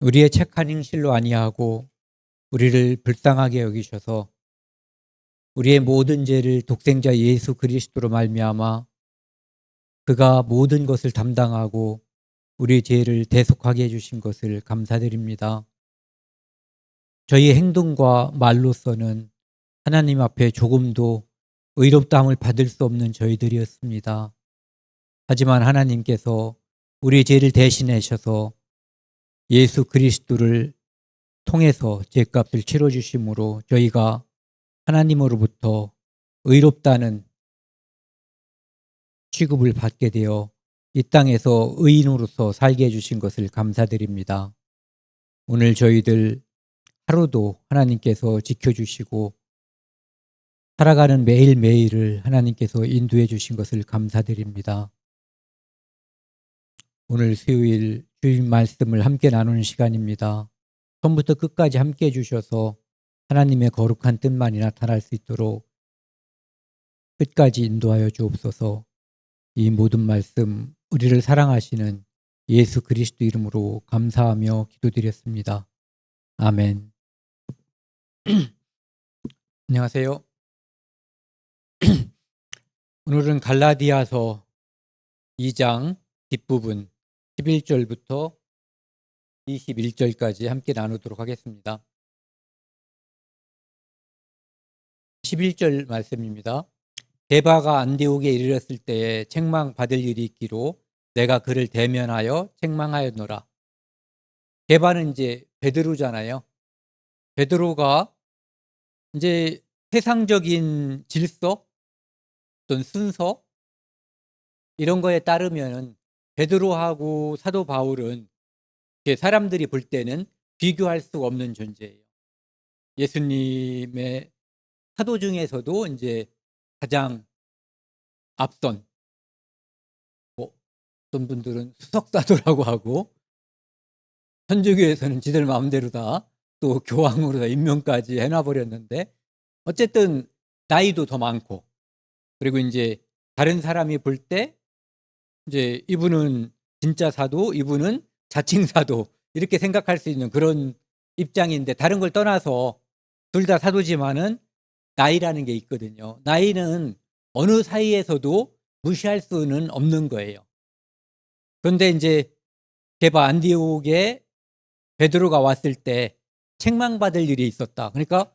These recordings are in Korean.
우리의 착한 행실로 아니하고 우리를 불쌍하게 여기셔서 우리의 모든 죄를 독생자 예수 그리스도로 말미암아 그가 모든 것을 담당하고 우리의 죄를 대속하게 해주신 것을 감사드립니다. 저희 행동과 말로서는 하나님 앞에 조금도 의롭다함을 받을 수 없는 저희들이었습니다. 하지만 하나님께서 우리의 죄를 대신하셔서 예수 그리스도를 통해서 죄값을 치러주심으로 저희가 하나님으로부터 의롭다는 취급을 받게 되어 이 땅에서 의인으로서 살게 해주신 것을 감사드립니다. 오늘 저희들 하루도 하나님께서 지켜주시고 살아가는 매일매일을 하나님께서 인도해 주신 것을 감사드립니다. 오늘 수요일 주일 말씀을 함께 나누는 시간입니다. 처음부터 끝까지 함께 해주셔서 하나님의 거룩한 뜻만이 나타날 수 있도록 끝까지 인도하여 주옵소서. 이 모든 말씀 우리를 사랑하시는 예수 그리스도 이름으로 감사하며 기도드렸습니다. 아멘. 안녕하세요. 오늘은 갈라디아서 2장 뒷부분 11절부터 21절까지 함께 나누도록 하겠습니다. 11절 말씀입니다. 게바가 안디옥에 이르렀을 때에 책망받을 일이 있기로 내가 그를 대면하여 책망하였노라. 게바는 이제 베드로잖아요. 베드로가 이제 세상적인 질서, 어떤 순서 이런 거에 따르면은 베드로하고 사도 바울은 사람들이 볼 때는 비교할 수가 없는 존재예요. 예수님의 사도 중에서도 이제 가장 앞선, 어떤 분들은 수석사도라고 하고 천주교에서는 지들 마음대로 다 또 교황으로 다 임명까지 해놔버렸는데 어쨌든 나이도 더 많고 그리고 이제 다른 사람이 볼 때 이제 이분은 진짜 사도, 이분은 자칭 사도 이렇게 생각할 수 있는 그런 입장인데 다른 걸 떠나서 둘 다 사도지만은 나이라는 게 있거든요. 나이는 어느 사이에서도 무시할 수는 없는 거예요. 그런데 이제 게바 안디옥에 베드로가 왔을 때 책망받을 일이 있었다. 그러니까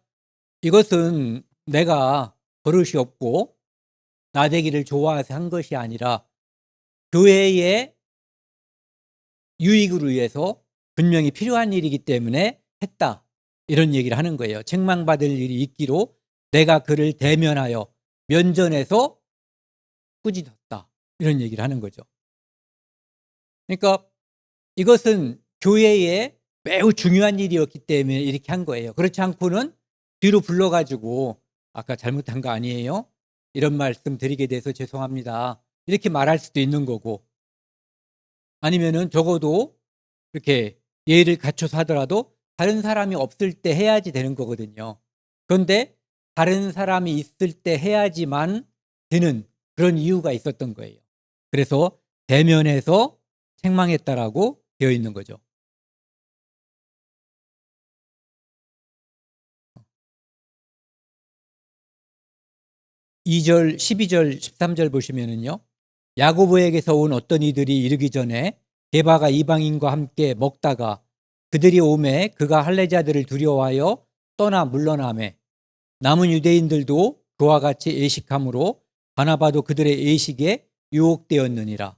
이것은 내가 버릇이 없고 나대기를 좋아해서 한 것이 아니라 교회의 유익을 위해서 분명히 필요한 일이기 때문에 했다. 이런 얘기를 하는 거예요. 책망받을 일이 있기로 내가 그를 대면하여 면전에서 꾸짖었다. 이런 얘기를 하는 거죠. 그러니까 이것은 교회에 매우 중요한 일이었기 때문에 이렇게 한 거예요. 그렇지 않고는 뒤로 불러가지고 아까 잘못한 거 아니에요? 이런 말씀 드리게 돼서 죄송합니다. 이렇게 말할 수도 있는 거고 아니면은 적어도 이렇게 예의를 갖춰서 하더라도 다른 사람이 없을 때 해야지 되는 거거든요. 그런데 다른 사람이 있을 때 해야지만 되는 그런 이유가 있었던 거예요. 그래서 대면해서 책망했다라고 되어 있는 거죠. 2절, 12절, 13절 보시면은요. 야고보에게서 온 어떤 이들이 이르기 전에 게바가 이방인과 함께 먹다가 그들이 오매 그가 할례자들을 두려워하여 떠나 물러나매 남은 유대인들도 그와 같이 애식함으로 바나바도 그들의 애식에 유혹되었느니라.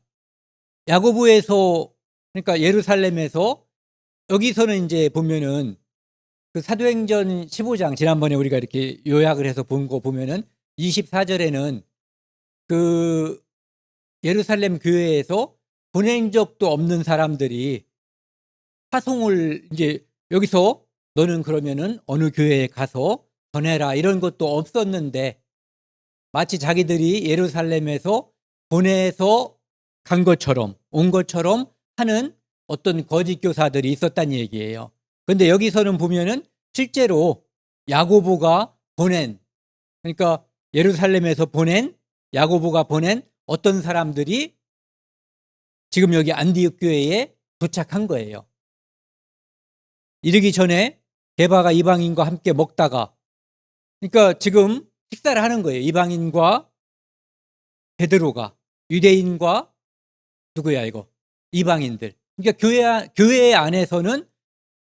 야고보에서 그러니까 예루살렘에서 여기서는 이제 보면은 그 사도행전 15장 지난번에 우리가 이렇게 요약을 해서 본 거 보면은 24절에는 그 예루살렘 교회에서 보낸 적도 없는 사람들이 파송을 이제 여기서 너는 그러면은 어느 교회에 가서 전해라 이런 것도 없었는데 마치 자기들이 예루살렘에서 보내서 간 것처럼 온 것처럼 하는 어떤 거짓 교사들이 있었다는 얘기예요. 그런데 여기서는 보면은 실제로 야고보가 보낸 그러니까 예루살렘에서 보낸 야고보가 보낸 어떤 사람들이 지금 여기 안디옥 교회에 도착한 거예요. 이르기 전에 게바가 이방인과 함께 먹다가, 그러니까 지금 식사를 하는 거예요. 이방인과 베드로가, 유대인과 누구야 이거? 이방인들. 그러니까 교회 안에서는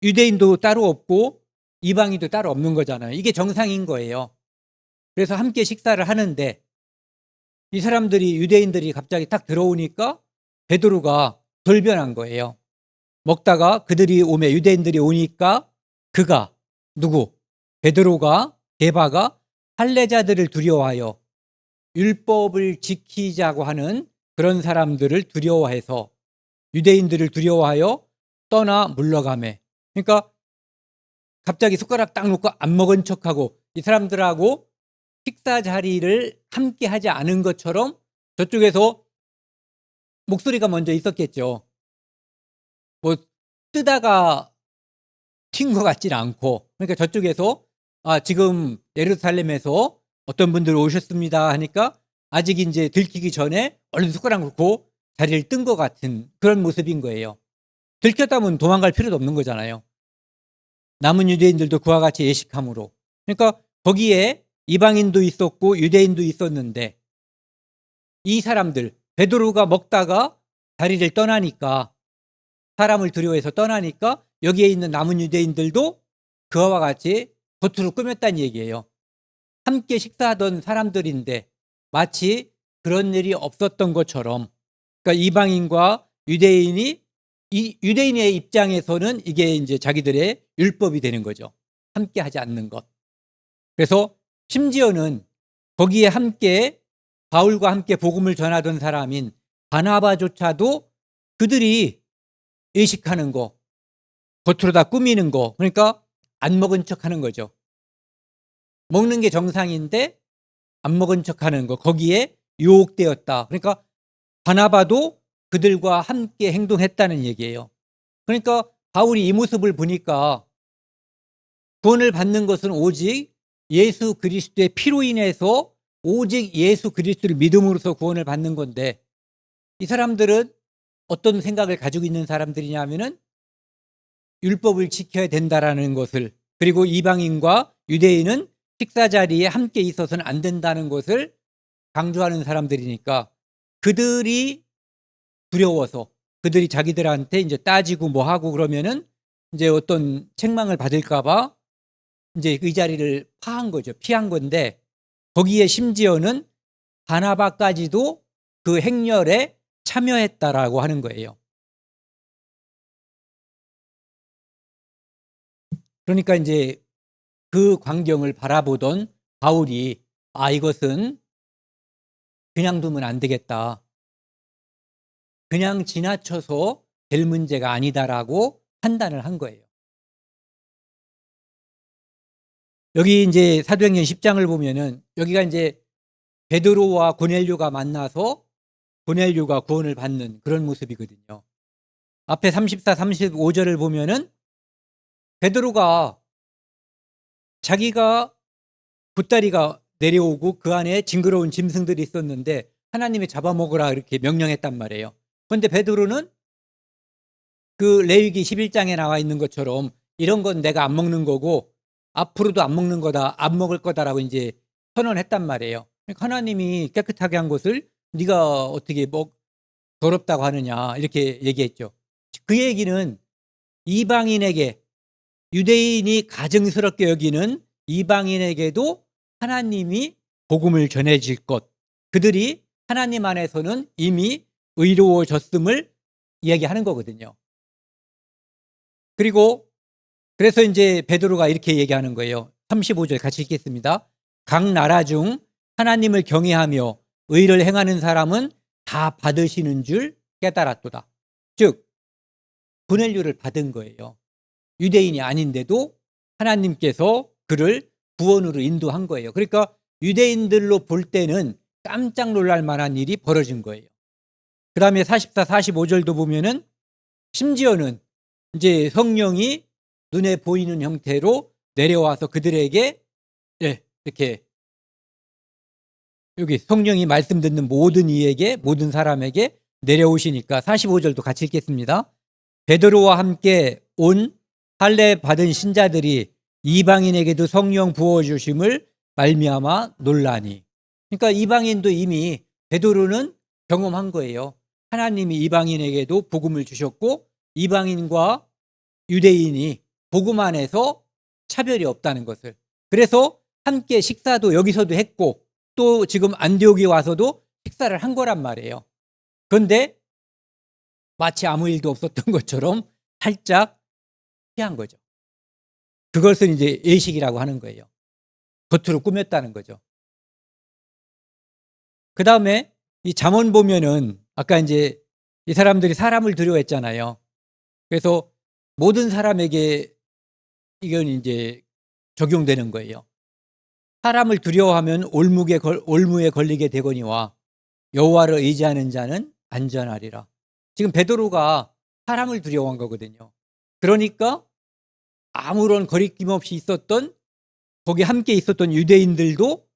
유대인도 따로 없고 이방인도 따로 없는 거잖아요. 이게 정상인 거예요. 그래서 함께 식사를 하는데 이 사람들이, 유대인들이 갑자기 딱 들어오니까 베드로가 돌변한 거예요. 먹다가 그들이 오매, 유대인들이 오니까 그가, 누구? 베드로가, 게바가 할례자들을 두려워하여, 율법을 지키자고 하는 그런 사람들을 두려워해서, 유대인들을 두려워하여 떠나 물러가매. 그러니까 갑자기 숟가락 딱 놓고 안 먹은 척하고 이 사람들하고 식사 자리를 함께 하지 않은 것처럼 저쪽에서 목소리가 먼저 있었겠죠. 뭐 뜨다가 튄 것 같지는 않고, 그러니까 저쪽에서 지금 예루살렘에서 어떤 분들 오셨습니다 하니까 아직 이제 들키기 전에 얼른 숟가락 놓고 자리를 뜬 것 같은 그런 모습인 거예요. 들켰다면 도망갈 필요도 없는 거잖아요. 남은 유대인들도 그와 같이 예식함으로. 그러니까 거기에 이방인도 있었고 유대인도 있었는데 이 사람들, 베드로가 먹다가 자리를 떠나니까, 사람을 두려워해서 떠나니까 여기에 있는 남은 유대인들도 그와 같이 겉으로 꾸몄다는 얘기예요. 함께 식사하던 사람들인데 마치 그런 일이 없었던 것처럼, 그러니까 이방인과 유대인이, 이 유대인의 입장에서는 이게 이제 자기들의 율법이 되는 거죠. 함께 하지 않는 것. 그래서 심지어는 거기에 함께 바울과 함께 복음을 전하던 사람인 바나바조차도 그들이 의식하는 거, 겉으로 다 꾸미는 거, 그러니까 안 먹은 척 하는 거죠. 먹는 게 정상인데 안 먹은 척 하는 거, 거기에 유혹되었다. 그러니까 바나바도 그들과 함께 행동했다는 얘기예요. 그러니까 바울이 이 모습을 보니까 구원을 받는 것은 오직 예수 그리스도의 피로 인해서, 오직 예수 그리스도를 믿음으로써 구원을 받는 건데, 이 사람들은 어떤 생각을 가지고 있는 사람들이냐면은 율법을 지켜야 된다라는 것을, 그리고 이방인과 유대인은 식사 자리에 함께 있어서는 안 된다는 것을 강조하는 사람들이니까 그들이 두려워서, 그들이 자기들한테 이제 따지고 뭐 하고 그러면은 이제 어떤 책망을 받을까봐 이제 그 자리를 파한 거죠. 피한 건데 거기에 심지어는 바나바까지도 그 행렬에 참여했다라고 하는 거예요. 그러니까 이제 그 광경을 바라보던 바울이 이것은 그냥 두면 안 되겠다. 그냥 지나쳐서 될 문제가 아니다라고 판단을 한 거예요. 여기 이제 사도행전 10장을 보면은 여기가 이제 베드로와 고넬료가 만나서 고넬료가 구원을 받는 그런 모습이거든요. 앞에 34, 35절을 보면은 베드로가 자기가 돛다리가 내려오고 그 안에 징그러운 짐승들이 있었는데 하나님이 잡아먹으라 이렇게 명령했단 말이에요. 그런데 베드로는 그 레위기 11장에 나와 있는 것처럼 이런 건 내가 안 먹는 거고 앞으로도 안 먹는 거다, 안 먹을 거다라고 이제 선언했단 말이에요. 그러니까 하나님이 깨끗하게 한 것을 네가 어떻게 더럽다고 하느냐 이렇게 얘기했죠. 그 얘기는 이방인에게, 유대인이 가증스럽게 여기는 이방인에게도 하나님이 복음을 전해질 것, 그들이 하나님 안에서는 이미 의로워졌음을 이야기하는 거거든요. 그리고 그래서 이제 베드로가 이렇게 얘기하는 거예요. 35절 같이 읽겠습니다. 각 나라 중 하나님을 경외하며 의를 행하는 사람은 다 받으시는 줄 깨달았도다. 즉 고넬료를 받은 거예요. 유대인이 아닌데도 하나님께서 그를 구원으로 인도한 거예요. 그러니까 유대인들로 볼 때는 깜짝 놀랄 만한 일이 벌어진 거예요. 그 다음에 44, 45절도 보면은 심지어는 이제 성령이 눈에 보이는 형태로 내려와서 그들에게 이렇게 여기 성령이 말씀 듣는 모든 이에게, 모든 사람에게 내려오시니까 45절도 같이 읽겠습니다. 베드로와 함께 온 할례 받은 신자들이 이방인에게도 성령 부어 주심을 말미암아 놀라니. 그러니까 이방인도 이미 베드로는 경험한 거예요. 하나님이 이방인에게도 복음을 주셨고 이방인과 유대인이 복음 안에서 차별이 없다는 것을. 그래서 함께 식사도 여기서도 했고 또 지금 안디옥에 와서도 식사를 한 거란 말이에요. 그런데 마치 아무 일도 없었던 것처럼 살짝 피한 거죠. 그것을 이제 예식이라고 하는 거예요. 겉으로 꾸몄다는 거죠. 그 다음에 이 잠언 보면은 아까 이제 이 사람들이 사람을 두려워했잖아요. 그래서 모든 사람에게 이건 이제 적용되는 거예요. 사람을 두려워하면 올무에 걸리게 되거니와 여호와를 의지하는 자는 안전하리라. 지금 베드로가 사람을 두려워한 거거든요. 그러니까 아무런 거리낌 없이 있었던 거기 함께 있었던 유대인들도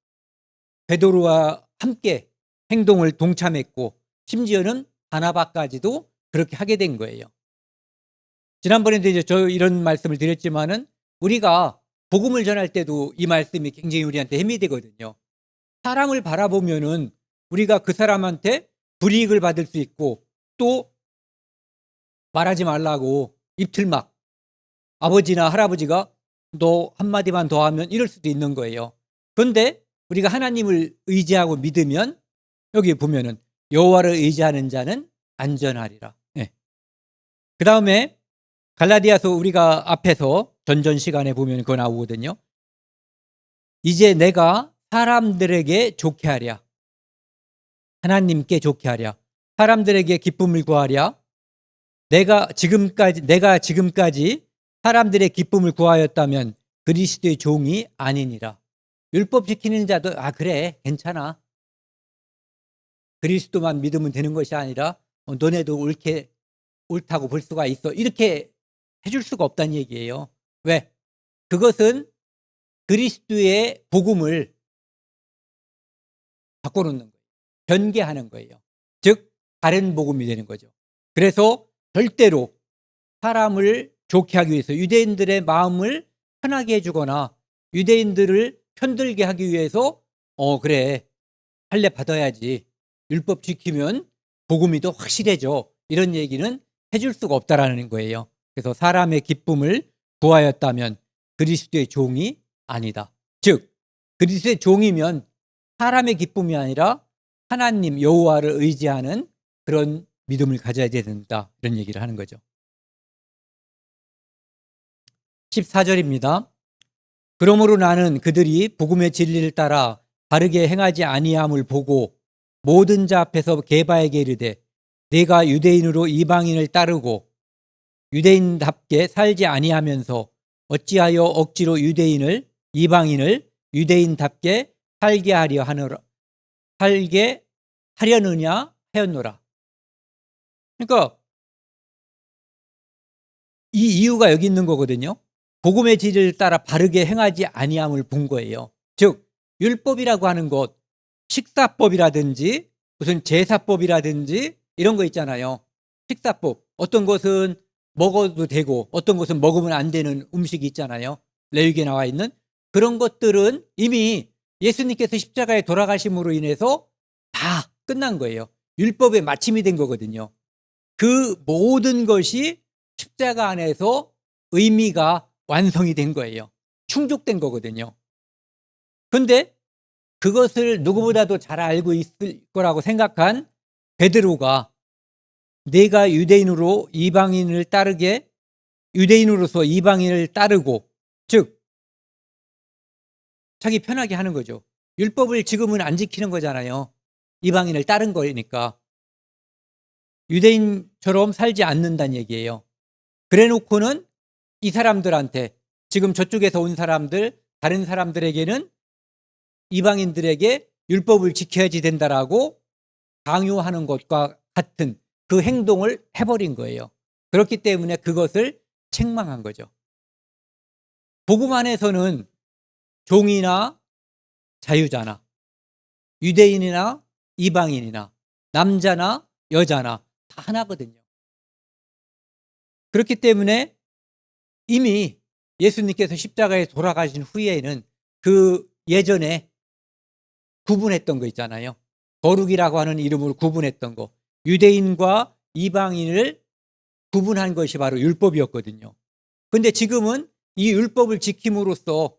베드로와 함께 행동을 동참했고 심지어는 바나바까지도 그렇게 하게 된 거예요. 지난번에도 이제 저 이런 말씀을 드렸지만은 우리가 복음을 전할 때도 이 말씀이 굉장히 우리한테 힘이 되거든요. 사람을 바라보면은 우리가 그 사람한테 불이익을 받을 수 있고 또 말하지 말라고 입틀막 아버지나 할아버지가 너 한마디만 더 하면 이럴 수도 있는 거예요. 그런데 우리가 하나님을 의지하고 믿으면 여기 보면은 여호와를 의지하는 자는 안전하리라. 네. 그 다음에 갈라디아서 우리가 앞에서 전전 시간에 보면 그거 나오거든요. 이제 내가 사람들에게 좋게 하랴. 하나님께 좋게 하랴. 사람들에게 기쁨을 구하랴. 내가 지금까지 사람들의 기쁨을 구하였다면 그리스도의 종이 아니니라. 율법 지키는 자도 그래 괜찮아. 그리스도만 믿으면 되는 것이 아니라 너네도 옳다고 볼 수가 있어. 이렇게 해줄 수가 없다는 얘기예요. 왜? 그것은 그리스도의 복음을 바꿔놓는 거예요. 변개하는 거예요. 즉 다른 복음이 되는 거죠. 그래서 절대로 사람을 좋게 하기 위해서 유대인들의 마음을 편하게 해주거나 유대인들을 편들게 하기 위해서 그래 할례 받아야지 율법 지키면 복음이 더 확실해져 이런 얘기는 해줄 수가 없다라는 거예요. 그래서 사람의 기쁨을 구하였다면 그리스도의 종이 아니다. 즉 그리스도의 종이면 사람의 기쁨이 아니라 하나님 여호와를 의지하는 그런 믿음을 가져야 된다 이런 얘기를 하는 거죠. 14절입니다. 그러므로 나는 그들이 복음의 진리를 따라 바르게 행하지 아니함을 보고 모든 자 앞에서 게바에게 이르되 내가 유대인으로 이방인을 따르고 유대인답게 살지 아니하면서 어찌하여 억지로 이방인을 유대인답게 살게 하려느냐 하였노라. 그러니까 이 이유가 여기 있는 거거든요. 복음의 진리를 따라 바르게 행하지 아니함을 본 거예요. 즉 율법이라고 하는 것, 식사법이라든지 무슨 제사법이라든지 이런 거 있잖아요. 식사법, 어떤 것은 먹어도 되고 어떤 것은 먹으면 안 되는 음식이 있잖아요. 레위기에 나와 있는 그런 것들은 이미 예수님께서 십자가에 돌아가심으로 인해서 다 끝난 거예요. 율법의 마침이 된 거거든요. 그 모든 것이 십자가 안에서 의미가 완성이 된 거예요. 충족된 거거든요. 그런데 그것을 누구보다도 잘 알고 있을 거라고 생각한 베드로가 내가 유대인으로서 이방인을 따르고 즉 자기 편하게 하는 거죠. 율법을 지금은 안 지키는 거잖아요. 이방인을 따른 거니까 유대인처럼 살지 않는다는 얘기예요. 그래 놓고는 이 사람들한테 지금 저쪽에서 온 사람들 다른 사람들에게는 이방인들에게 율법을 지켜야지 된다라고 강요하는 것과 같은 그 행동을 해버린 거예요. 그렇기 때문에 그것을 책망한 거죠. 복음 안에서는 종이나 자유자나 유대인이나 이방인이나 남자나 여자나 다 하나거든요. 그렇기 때문에 이미 예수님께서 십자가에 돌아가신 후에는 그 예전에 구분했던 거 있잖아요. 거룩이라고 하는 이름으로 구분했던 거. 유대인과 이방인을 구분한 것이 바로 율법이었거든요. 근데 지금은 이 율법을 지킴으로써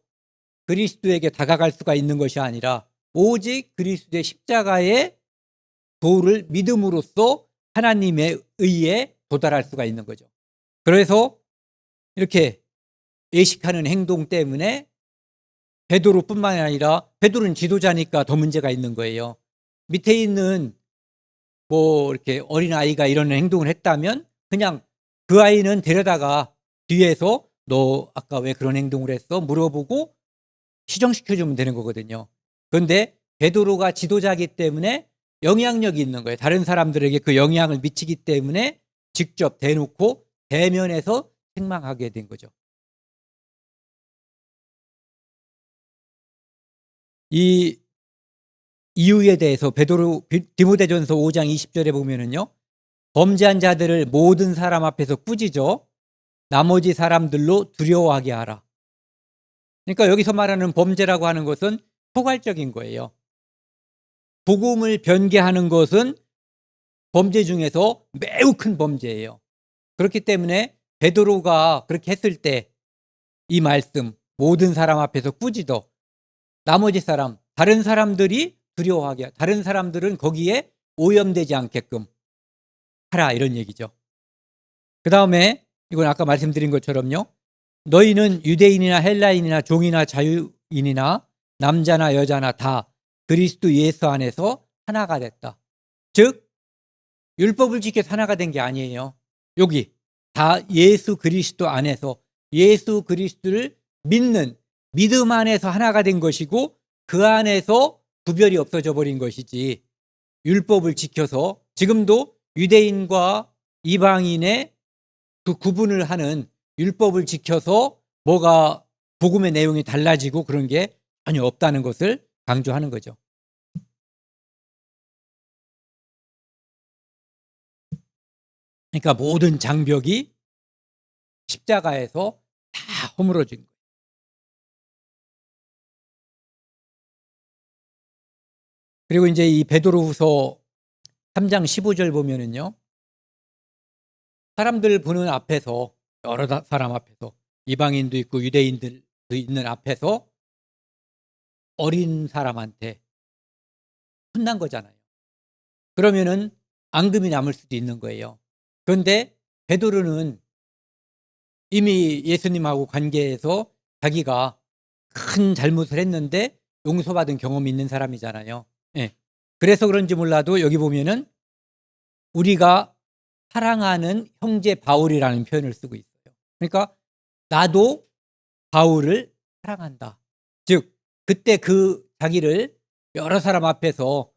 그리스도에게 다가갈 수가 있는 것이 아니라 오직 그리스도의 십자가의 도를 믿음으로써 하나님의 의에 도달할 수가 있는 거죠. 그래서 이렇게 예식하는 행동 때문에 베드로뿐만 아니라 베드로는 지도자니까 더 문제가 있는 거예요. 밑에 있는 뭐 이렇게 어린 아이가 이런 행동을 했다면 그냥 그 아이는 데려다가 뒤에서 너 아까 왜 그런 행동을 했어? 물어보고 시정시켜주면 되는 거거든요. 그런데 베드로가 지도자이기 때문에 영향력이 있는 거예요. 다른 사람들에게 그 영향을 미치기 때문에 직접 대놓고 대면해서 책망하게 된 거죠. 이 이유에 대해서 디모데전서 5장 20절에 보면은요. 범죄한 자들을 모든 사람 앞에서 꾸짖어 나머지 사람들로 두려워하게 하라. 그러니까 여기서 말하는 범죄라고 하는 것은 포괄적인 거예요. 복음을 변개하는 것은 범죄 중에서 매우 큰 범죄예요. 그렇기 때문에 베드로가 그렇게 했을 때 이 말씀 모든 사람 앞에서 꾸짖어 나머지 사람 다른 사람들이 두려워하게 다른 사람들은 거기에 오염되지 않게끔 하라 이런 얘기죠. 그 다음에 이건 아까 말씀드린 것처럼요. 너희는 유대인이나 헬라인이나 종이나 자유인이나 남자나 여자나 다 그리스도 예수 안에서 하나가 됐다. 즉 율법을 지켜서 하나가 된 게 아니에요. 여기 다 예수 그리스도 안에서 예수 그리스도를 믿는 믿음 안에서 하나가 된 것이고 그 안에서 구별이 없어져 버린 것이지 율법을 지켜서 지금도 유대인과 이방인의 그 구분을 하는 율법을 지켜서 뭐가 복음의 내용이 달라지고 그런 게 전혀 없다는 것을 강조하는 거죠. 그러니까 모든 장벽이 십자가에서 다 허물어진 거예요. 그리고 이제 이 베드로후서 3장 15절 보면은요. 사람들 보는 앞에서 여러 사람 앞에서 이방인도 있고 유대인들도 있는 앞에서 어린 사람한테 혼난 거잖아요. 그러면은 앙금이 남을 수도 있는 거예요. 그런데 베드로는 이미 예수님하고 관계에서 자기가 큰 잘못을 했는데 용서받은 경험이 있는 사람이잖아요. 예. 그래서 그런지 몰라도 여기 보면은 우리가 사랑하는 형제 바울이라는 표현을 쓰고 있어요. 그러니까 나도 바울을 사랑한다. 즉 그때 그 자기를 여러 사람 앞에서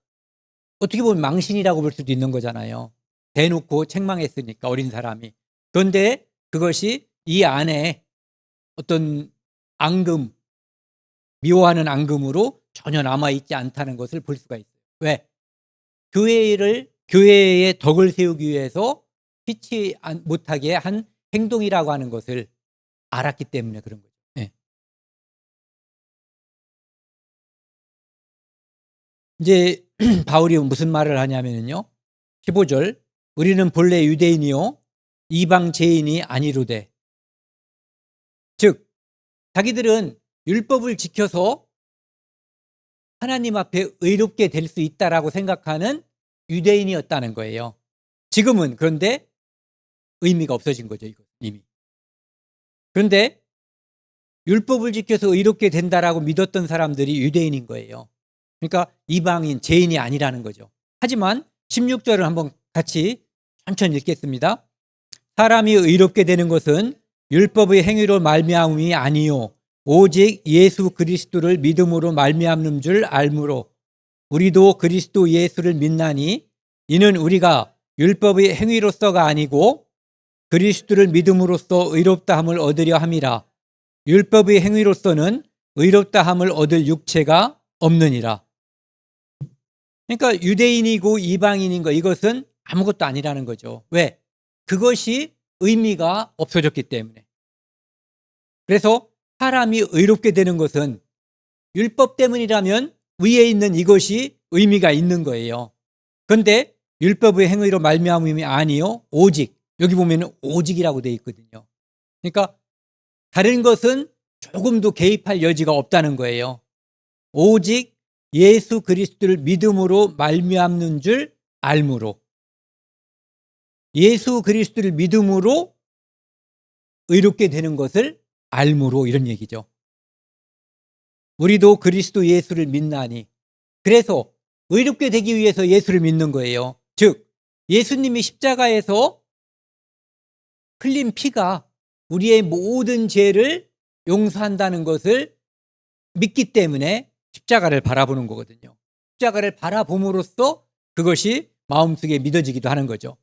어떻게 보면 망신이라고 볼 수도 있는 거잖아요. 대놓고 책망했으니까 어린 사람이. 그런데 그것이 이 안에 어떤 앙금, 미워하는 앙금으로 전혀 남아있지 않다는 것을 볼 수가 있어요. 왜? 교회의 덕을 세우기 위해서 피치 못하게 한 행동이라고 하는 것을 알았기 때문에 그런 거죠. 네. 이제 바울이 무슨 말을 하냐면요. 15절 우리는 본래 유대인이요 이방 죄인이 아니로되 즉 자기들은 율법을 지켜서 하나님 앞에 의롭게 될 수 있다라고 생각하는 유대인이었다는 거예요. 지금은 그런데 의미가 없어진 거죠. 이거 이미. 그런데 율법을 지켜서 의롭게 된다라고 믿었던 사람들이 유대인인 거예요. 그러니까 이방인, 죄인이 아니라는 거죠. 하지만 16절을 한번 같이 천천히 읽겠습니다. 사람이 의롭게 되는 것은 율법의 행위로 말미암음이 아니요 오직 예수 그리스도를 믿음으로 말미암는 줄 알므로 우리도 그리스도 예수를 믿나니 이는 우리가 율법의 행위로서가 아니고 그리스도를 믿음으로써 의롭다함을 얻으려 함이라. 율법의 행위로서는 의롭다함을 얻을 육체가 없느니라. 그러니까 유대인이고 이방인인 거 이것은 아무것도 아니라는 거죠. 왜? 그것이 의미가 없어졌기 때문에. 그래서 사람이 의롭게 되는 것은 율법 때문이라면 위에 있는 이것이 의미가 있는 거예요. 그런데 율법의 행위로 말미암음이 아니요 오직, 여기 보면 오직이라고 되어 있거든요. 그러니까 다른 것은 조금도 개입할 여지가 없다는 거예요. 오직 예수 그리스도를 믿음으로 말미암는 줄 알므로, 예수 그리스도를 믿음으로 의롭게 되는 것을 알므로, 이런 얘기죠. 우리도 그리스도 예수를 믿나니, 그래서 의롭게 되기 위해서 예수를 믿는 거예요. 즉 예수님이 십자가에서 흘린 피가 우리의 모든 죄를 용서한다는 것을 믿기 때문에 십자가를 바라보는 거거든요. 십자가를 바라봄으로써 그것이 마음속에 믿어지기도 하는 거죠.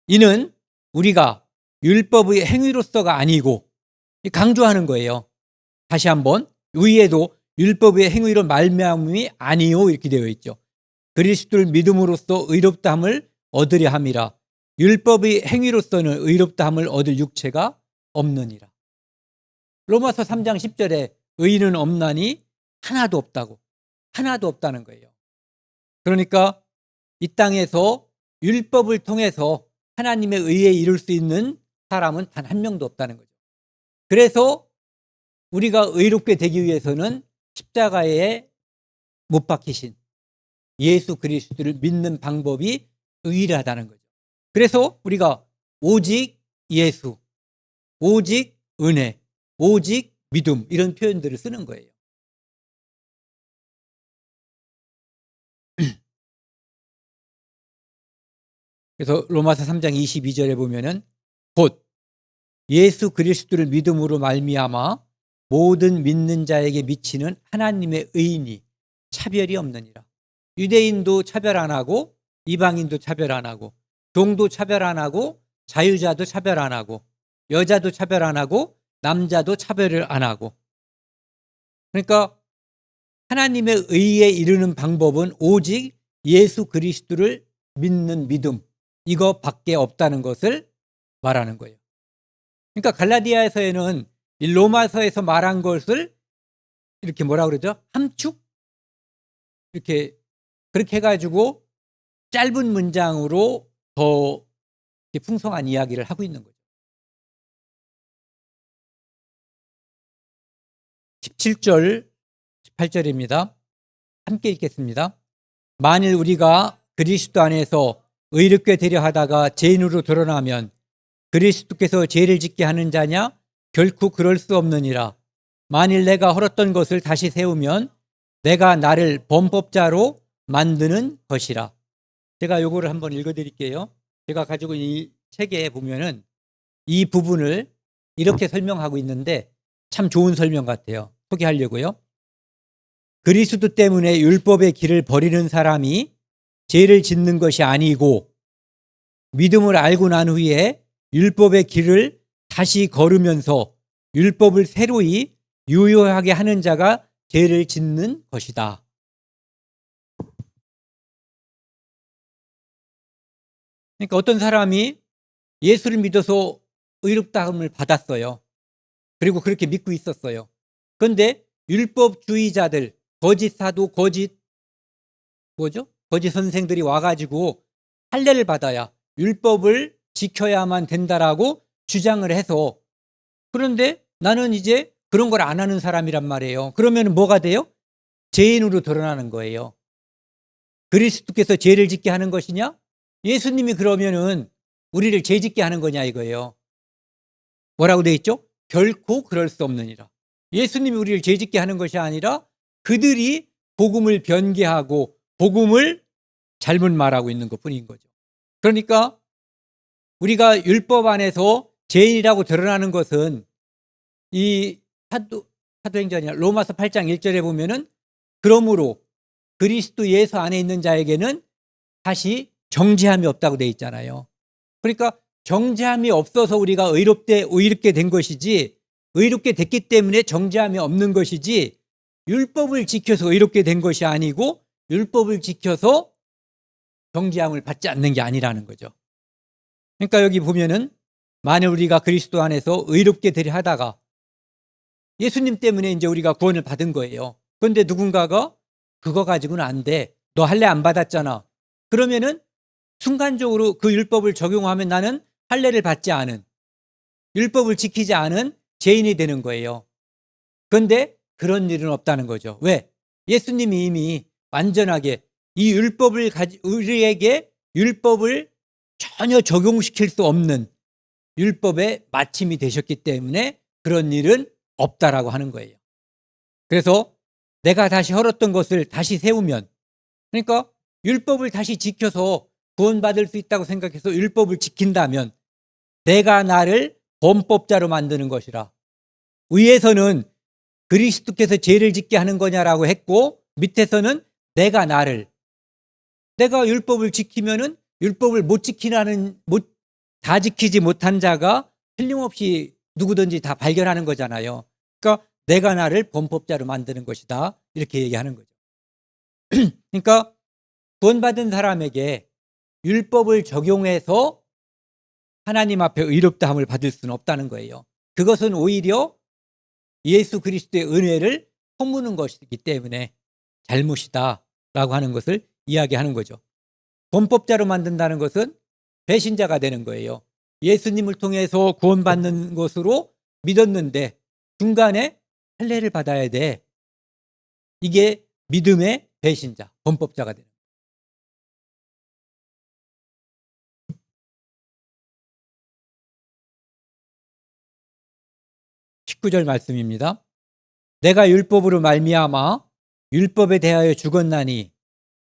이는 우리가 율법의 행위로서가 아니고, 강조하는 거예요. 다시 한번, 위에도 율법의 행위로 말미암음이 아니요 이렇게 되어 있죠. 그리스도를 믿음으로써 의롭다함을 얻으려 함이라. 율법의 행위로서는 의롭다함을 얻을 육체가 없느니라. 로마서 3장 10절에 의인은 없나니 하나도 없다고, 하나도 없다는 거예요. 그러니까 이 땅에서 율법을 통해서 하나님의 의에 이룰 수 있는 사람은 단 한 명도 없다는 거죠. 그래서 우리가 의롭게 되기 위해서는 십자가에 못 박히신 예수 그리스도를 믿는 방법이 유일하다는 거죠. 그래서 우리가 오직 예수, 오직 은혜, 오직 믿음, 이런 표현들을 쓰는 거예요. 그래서 로마서 3장 22절에 보면은 곧 예수 그리스도를 믿음으로 말미암아 모든 믿는 자에게 미치는 하나님의 의인이 차별이 없느니라. 유대인도 차별 안 하고, 이방인도 차별 안 하고, 종도 차별 안 하고, 자유자도 차별 안 하고, 여자도 차별 안 하고, 남자도 차별을 안 하고. 그러니까 하나님의 의에 이르는 방법은 오직 예수 그리스도를 믿는 믿음, 이거밖에 없다는 것을 말하는 거예요. 그러니까 갈라디아에서는 이 로마서에서 말한 것을 이렇게 뭐라 그러죠? 함축? 이렇게 그렇게 해가지고 짧은 문장으로 더 풍성한 이야기를 하고 있는 거죠. 17절, 18절입니다. 함께 읽겠습니다. 만일 우리가 그리스도 안에서 의롭게 되려 하다가 죄인으로 드러나면 그리스도께서 죄를 짓게 하는 자냐? 결코 그럴 수 없느니라. 만일 내가 헐었던 것을 다시 세우면 내가 나를 범법자로 만드는 것이라. 제가 요거를 한번 읽어드릴게요. 제가 가지고 이 책에 보면은 이 부분을 이렇게 설명하고 있는데 참 좋은 설명 같아요. 소개하려고요. 그리스도 때문에 율법의 길을 버리는 사람이 죄를 짓는 것이 아니고, 믿음을 알고 난 후에 율법의 길을 다시 걸으면서 율법을 새로이 유효하게 하는 자가 죄를 짓는 것이다. 그러니까 어떤 사람이 예수를 믿어서 의롭다함을 받았어요. 그리고 그렇게 믿고 있었어요. 그런데 율법주의자들, 거짓 사도, 거짓 선생들이 와가지고 할례를 받아야 율법을 지켜야만 된다라고 주장을 해서, 그런데 나는 이제 그런 걸 안 하는 사람이란 말이에요. 그러면 뭐가 돼요? 죄인으로 드러나는 거예요. 그리스도께서 죄를 짓게 하는 것이냐? 예수님이 그러면은 우리를 죄 짓게 하는 거냐 이거예요. 뭐라고 돼 있죠? 결코 그럴 수 없느니라. 예수님이 우리를 죄 짓게 하는 것이 아니라 그들이 복음을 변개하고 복음을 잘못 말하고 있는 것뿐인 거죠. 그러니까 우리가 율법 안에서 죄인이라고 드러나는 것은 이 사도행전이나 로마서 8장 1절에 보면은 그러므로 그리스도 예수 안에 있는 자에게는 다시 정죄함이 없다고 돼 있잖아요. 그러니까 정죄함이 없어서 우리가 의롭게 된 것이지, 의롭게 됐기 때문에 정죄함이 없는 것이지, 율법을 지켜서 의롭게 된 것이 아니고 율법을 지켜서 정죄함을 받지 않는 게 아니라는 거죠. 그러니까 여기 보면은 만일 우리가 그리스도 안에서 의롭게 되려 하다가 예수님 때문에 이제 우리가 구원을 받은 거예요. 그런데 누군가가 그거 가지고는 안 돼. 너 할례 안 받았잖아. 그러면은 순간적으로 그 율법을 적용하면 나는 할례를 받지 않은, 율법을 지키지 않은 죄인이 되는 거예요. 그런데 그런 일은 없다는 거죠. 왜? 예수님이 이미 완전하게 이 율법을 우리에게 율법을 전혀 적용시킬 수 없는 율법의 마침이 되셨기 때문에 그런 일은 없다라고 하는 거예요. 그래서 내가 다시 헐었던 것을 다시 세우면, 그러니까 율법을 다시 지켜서 구원받을 수 있다고 생각해서 율법을 지킨다면 내가 나를 범법자로 만드는 것이라. 위에서는 그리스도께서 죄를 짓게 하는 거냐라고 했고, 밑에서는 내가 율법을 지키면은 율법을 못 지키라는, 다 지키지 못한 자가 틀림없이 누구든지 다 발견하는 거잖아요. 그러니까 내가 나를 범법자로 만드는 것이다, 이렇게 얘기하는 거죠. 그러니까 구원받은 사람에게 율법을 적용해서 하나님 앞에 의롭다함을 받을 수는 없다는 거예요. 그것은 오히려 예수 그리스도의 은혜를 허무는 것이기 때문에 잘못이다라고 하는 것을 이야기하는 거죠. 범법자로 만든다는 것은 배신자가 되는 거예요. 예수님을 통해서 구원받는 것으로 믿었는데 중간에 할례를 받아야 돼. 이게 믿음의 배신자, 범법자가 되는 거예요. 19절 말씀입니다. 내가 율법으로 말미암아 율법에 대하여 죽었나니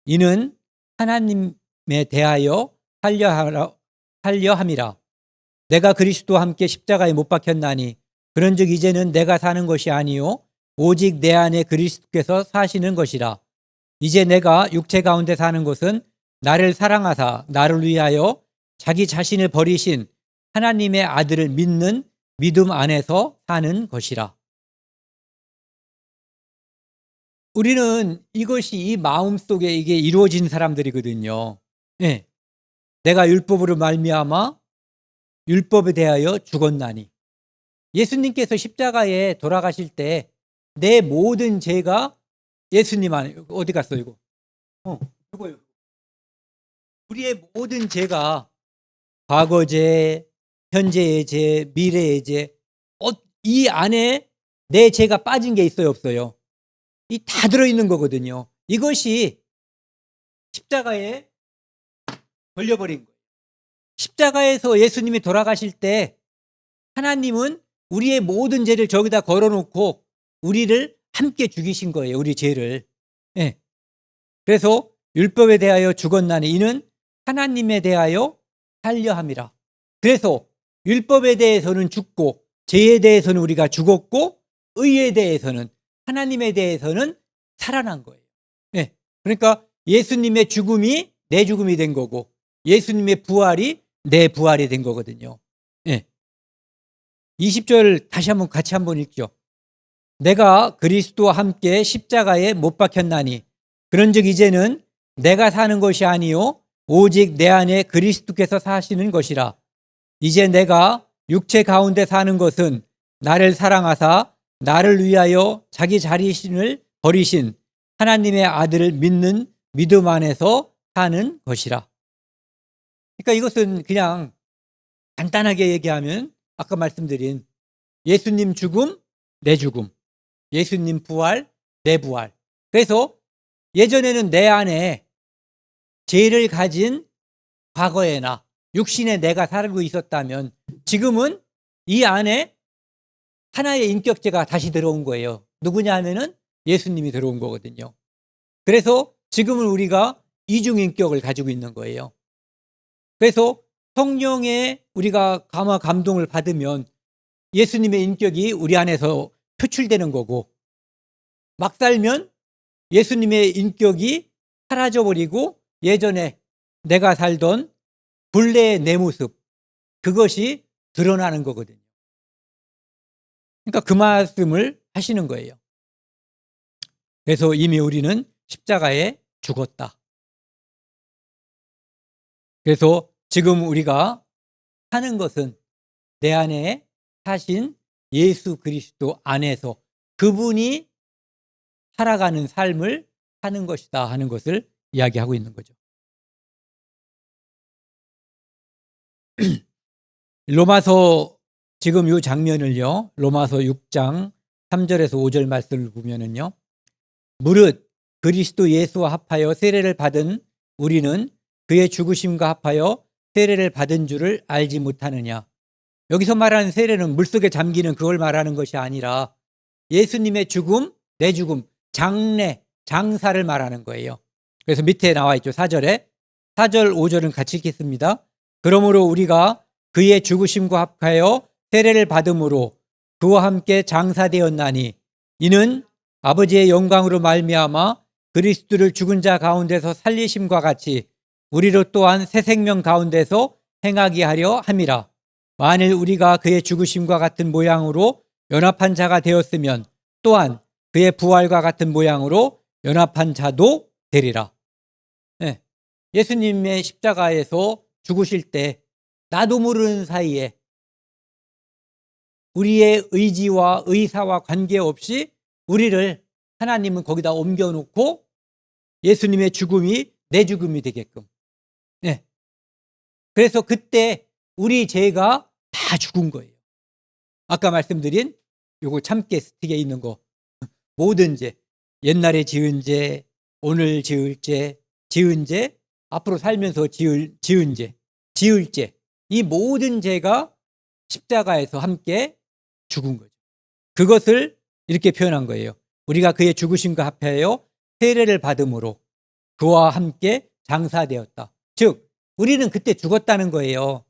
이는 하나님에 대하여 살려 함이라. 내가 그리스도와 함께 십자가에 못 박혔나니 그런즉 이제는 내가 사는 것이 아니요 오직 내 안에 그리스도께서 사시는 것이라. 이제 내가 육체 가운데 사는 것은 나를 사랑하사 나를 위하여 자기 자신을 버리신 하나님의 아들을 믿는 믿음 안에서 사는 것이라. 우리는 이것이 이 마음속에 이게 이루어진 사람들이거든요. 네. 내가 율법으로 말미암아 율법에 대하여 죽었나니. 예수님께서 십자가에 돌아가실 때 내 모든 죄가 예수님 안에, 어디 갔어 이거? 이거요. 우리의 모든 죄가 과거죄, 현재의 죄, 미래의 죄, 이 안에 내 죄가 빠진 게 있어요, 없어요? 이 다 들어있는 거거든요. 이것이 십자가에 걸려버린 거예요. 십자가에서 예수님이 돌아가실 때 하나님은 우리의 모든 죄를 저기다 걸어놓고 우리를 함께 죽이신 거예요. 우리 죄를. 네. 그래서 율법에 대하여 죽었나니 이는 하나님에 대하여 살려 함이라. 그래서 율법에 대해서는 죽고 죄에 대해서는 우리가 죽었고 의에 대해서는, 하나님에 대해서는 살아난 거예요. 네. 그러니까 예수님의 죽음이 내 죽음이 된 거고 예수님의 부활이 내 부활이 된 거거든요. 네. 20절 다시 한번 같이 한번 읽죠. 내가 그리스도와 함께 십자가에 못 박혔나니 그런즉 이제는 내가 사는 것이 아니요 오직 내 안에 그리스도께서 사시는 것이라. 이제 내가 육체 가운데 사는 것은 나를 사랑하사 나를 위하여 자기 자신을 버리신 하나님의 아들을 믿는 믿음 안에서 사는 것이라. 그러니까 이것은 그냥 간단하게 얘기하면 아까 말씀드린 예수님 죽음, 내 죽음, 예수님 부활, 내 부활. 그래서 예전에는 내 안에 죄를 가진 과거에나 육신에 내가 살고 있었다면 지금은 이 안에 하나의 인격체가 다시 들어온 거예요. 누구냐 하면은 예수님이 들어온 거거든요. 그래서 지금은 우리가 이중인격을 가지고 있는 거예요. 그래서 성령의 우리가 감화 감동을 받으면 예수님의 인격이 우리 안에서 표출되는 거고 막 살면 예수님의 인격이 사라져버리고 예전에 내가 살던 본래의 내 모습, 그것이 드러나는 거거든요. 그러니까 그 말씀을 하시는 거예요. 그래서 이미 우리는 십자가에 죽었다. 그래서 지금 우리가 사는 것은 내 안에 사신 예수 그리스도 안에서 그분이 살아가는 삶을 사는 것이다 하는 것을 이야기하고 있는 거죠. 로마서 지금 이 장면을요. 로마서 6장 3절에서 5절 말씀을 보면은요. 무릇 그리스도 예수와 합하여 세례를 받은 우리는 그의 죽으심과 합하여 세례를 받은 줄을 알지 못하느냐. 여기서 말하는 세례는 물속에 잠기는 그걸 말하는 것이 아니라 예수님의 죽음, 내 죽음, 장례, 장사를 말하는 거예요. 그래서 밑에 나와 있죠. 4절에. 4절, 5절은 같이 읽겠습니다. 그러므로 우리가 그의 죽으심과 합하여 세례를 받음으로 그와 함께 장사되었나니 이는 아버지의 영광으로 말미암아 그리스도를 죽은 자 가운데서 살리심과 같이 우리로 또한 새 생명 가운데서 행하게 하려 함이라. 만일 우리가 그의 죽으심과 같은 모양으로 연합한 자가 되었으면 또한 그의 부활과 같은 모양으로 연합한 자도 되리라. 네. 예수님의 십자가에서 죽으실 때 나도 모르는 사이에 우리의 의지와 의사와 관계없이 우리를 하나님은 거기다 옮겨놓고 예수님의 죽음이 내 죽음이 되게끔. 네. 그래서 그때 우리 죄가 다 죽은 거예요. 아까 말씀드린 요거 참깨 스틱에 있는 거 모든 죄, 옛날에 지은 죄, 오늘 지을 죄, 지은 죄, 앞으로 살면서 지은 죄, 지을 죄, 이 모든 죄가 십자가에서 함께 죽은 거죠. 그것을 이렇게 표현한 거예요. 우리가 그의 죽으심과 합하여 세례를 받음으로 그와 함께 장사되었다. 즉 우리는 그때 죽었다는 거예요.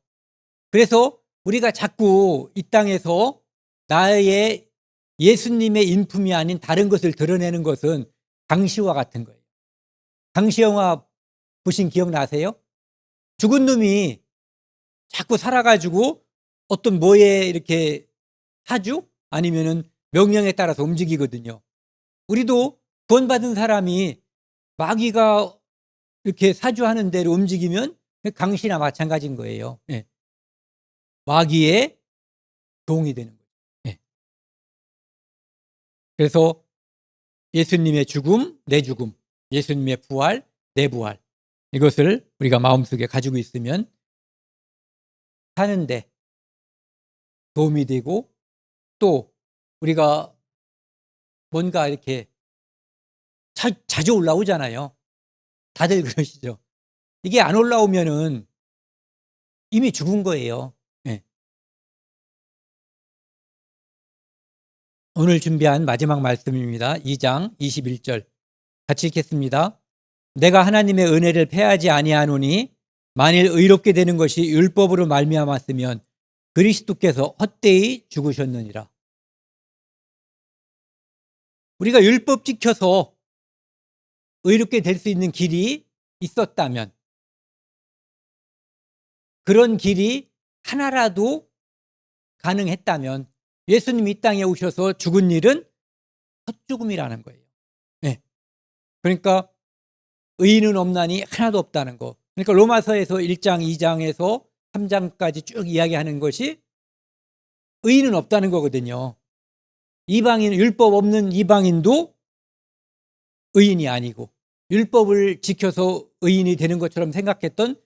그래서 우리가 자꾸 이 땅에서 나의 예수님의 인품이 아닌 다른 것을 드러내는 것은 강시와 같은 거예요. 강시 영화 보신 기억나세요? 죽은 놈이 자꾸 살아가지고 어떤 뭐에 이렇게 사주? 아니면은 명령에 따라서 움직이거든요. 우리도 구원받은 사람이 마귀가 이렇게 사주하는 대로 움직이면 강시나 마찬가지인 거예요. 네. 마귀의 종이 되는 거예요. 네. 그래서 예수님의 죽음, 내 죽음, 예수님의 부활, 내 부활, 이것을 우리가 마음속에 가지고 있으면 사는데 도움이 되고 또 우리가 뭔가 이렇게 자주 올라오잖아요. 다들 그러시죠. 이게 안 올라오면은 이미 죽은 거예요. 네. 오늘 준비한 마지막 말씀입니다. 2장 21절 같이 읽겠습니다. 내가 하나님의 은혜를 패하지 아니하노니 만일 의롭게 되는 것이 율법으로 말미암았으면 그리스도께서 헛되이 죽으셨느니라. 우리가 율법 지켜서 의롭게 될 수 있는 길이 있었다면 그런 길이 하나라도 가능했다면 예수님이 이 땅에 오셔서 죽은 일은 헛죽음이라는 거예요. 네. 그러니까 의인은 없나니 하나도 없다는 거. 그러니까 로마서에서 1장, 2장에서 3장까지 쭉 이야기하는 것이 의인은 없다는 거거든요. 이방인, 율법 없는 이방인도 의인이 아니고 율법을 지켜서 의인이 되는 것처럼 생각했던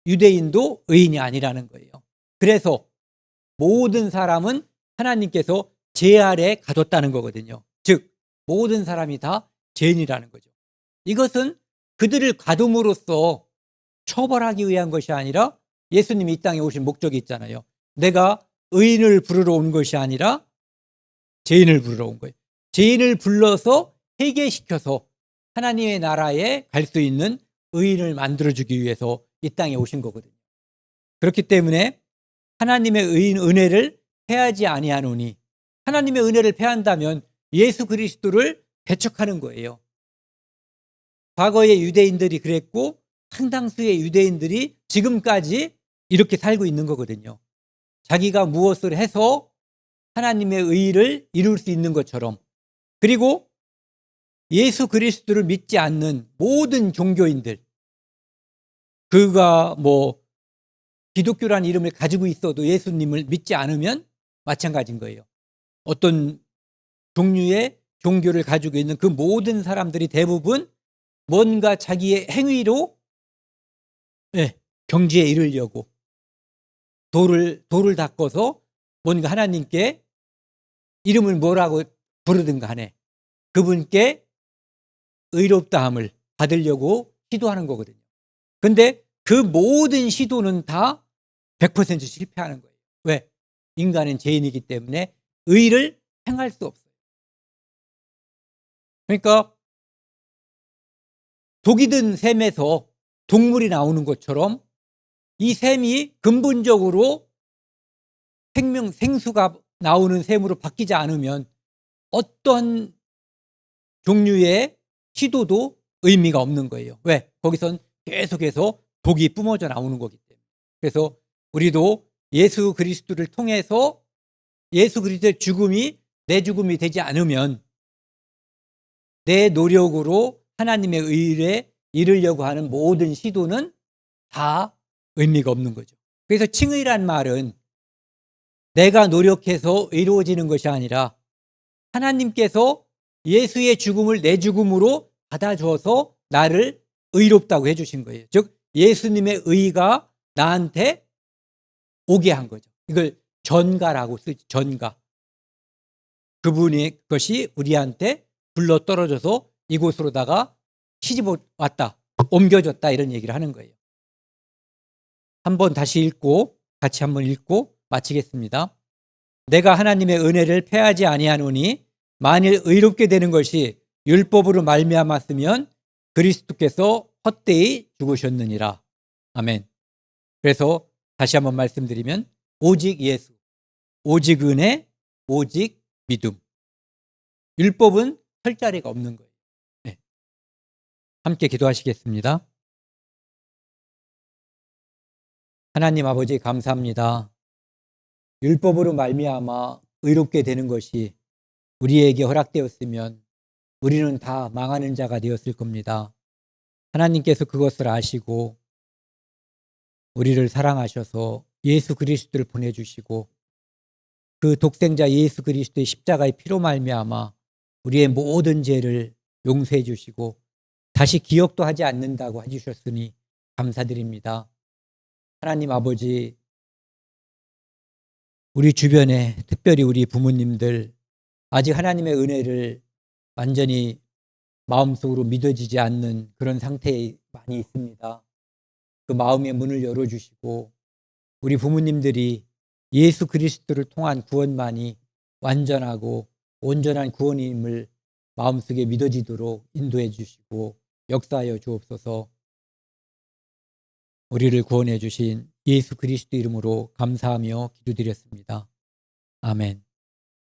유대인도 의인이 아니라는 거예요. 그래서 모든 사람은 하나님께서 죄 아래 가뒀다는 거거든요. 즉 모든 사람이 다 죄인이라는 거죠. 이것은 그들을 가둠으로써 처벌하기 위한 것이 아니라 예수님이 이 땅에 오신 목적이 있잖아요. 내가 의인을 부르러 온 것이 아니라 죄인을 부르러 온 거예요. 죄인을 불러서 회개시켜서 하나님의 나라에 갈 수 있는 의인을 만들어주기 위해서 이 땅에 오신 거거든요. 그렇기 때문에 하나님의 의인 은혜를 패하지 아니하노니, 하나님의 은혜를 패한다면 예수 그리스도를 배척하는 거예요. 과거의 유대인들이 그랬고 상당수의 유대인들이 지금까지 이렇게 살고 있는 거거든요. 자기가 무엇을 해서 하나님의 의를 이룰 수 있는 것처럼, 그리고 예수 그리스도를 믿지 않는 모든 종교인들, 그가 뭐 기독교라는 이름을 가지고 있어도 예수님을 믿지 않으면 마찬가지인 거예요. 어떤 종류의 종교를 가지고 있는 그 모든 사람들이 대부분 뭔가 자기의 행위로 경지에 이르려고 돌을 닦아서 뭔가 하나님께 이름을 뭐라고 부르든 간에 그분께 의롭다함을 받으려고 시도하는 거거든요. 근데 그 모든 시도는 다 100% 실패하는 거예요. 왜? 인간은 죄인이기 때문에 의를 행할 수 없어요. 그러니까 독이 든 샘에서 동물이 나오는 것처럼 이 샘이 근본적으로 생수가 나오는 샘으로 바뀌지 않으면 어떤 종류의 시도도 의미가 없는 거예요. 왜? 거기선 계속해서 독이 뿜어져 나오는 거기 때문에. 그래서 우리도 예수 그리스도를 통해서 예수 그리스도의 죽음이 내 죽음이 되지 않으면 내 노력으로 하나님의 의에 이르려고 하는 모든 시도는 다 의미가 없는 거죠. 그래서 칭의란 말은 내가 노력해서 의로워지는 것이 아니라 하나님께서 예수의 죽음을 내 죽음으로 받아주어서 나를 의롭다고 해주신 거예요. 즉 예수님의 의가 나한테 오게 한 거죠. 이걸 전가라고 쓰죠. 전가. 그분의 것이 우리한테 불러 떨어져서 이곳으로다가 시집 왔다, 옮겨졌다 이런 얘기를 하는 거예요. 한번 다시 읽고 같이 한번 읽고 마치겠습니다. 내가 하나님의 은혜를 패하지 아니하노니 만일 의롭게 되는 것이 율법으로 말미암았으면 그리스도께서 헛되이 죽으셨느니라. 아멘. 그래서 다시 한번 말씀드리면 오직 예수, 오직 은혜, 오직 믿음. 율법은 설 자리가 없는 거예요. 네. 함께 기도하시겠습니다. 하나님 아버지 감사합니다. 율법으로 말미암아 의롭게 되는 것이 우리에게 허락되었으면 우리는 다 망하는 자가 되었을 겁니다. 하나님께서 그것을 아시고 우리를 사랑하셔서 예수 그리스도를 보내주시고 그 독생자 예수 그리스도의 십자가의 피로 말미암아 우리의 모든 죄를 용서해 주시고 다시 기억도 하지 않는다고 해주셨으니 감사드립니다. 하나님 아버지, 우리 주변에 특별히 우리 부모님들 아직 하나님의 은혜를 완전히 마음속으로 믿어지지 않는 그런 상태에 많이 있습니다. 그 마음의 문을 열어주시고 우리 부모님들이 예수 그리스도를 통한 구원만이 완전하고 온전한 구원임을 마음속에 믿어지도록 인도해 주시고 역사하여 주옵소서. 우리를 구원해 주신 예수 그리스도 이름으로 감사하며 기도드렸습니다. 아멘.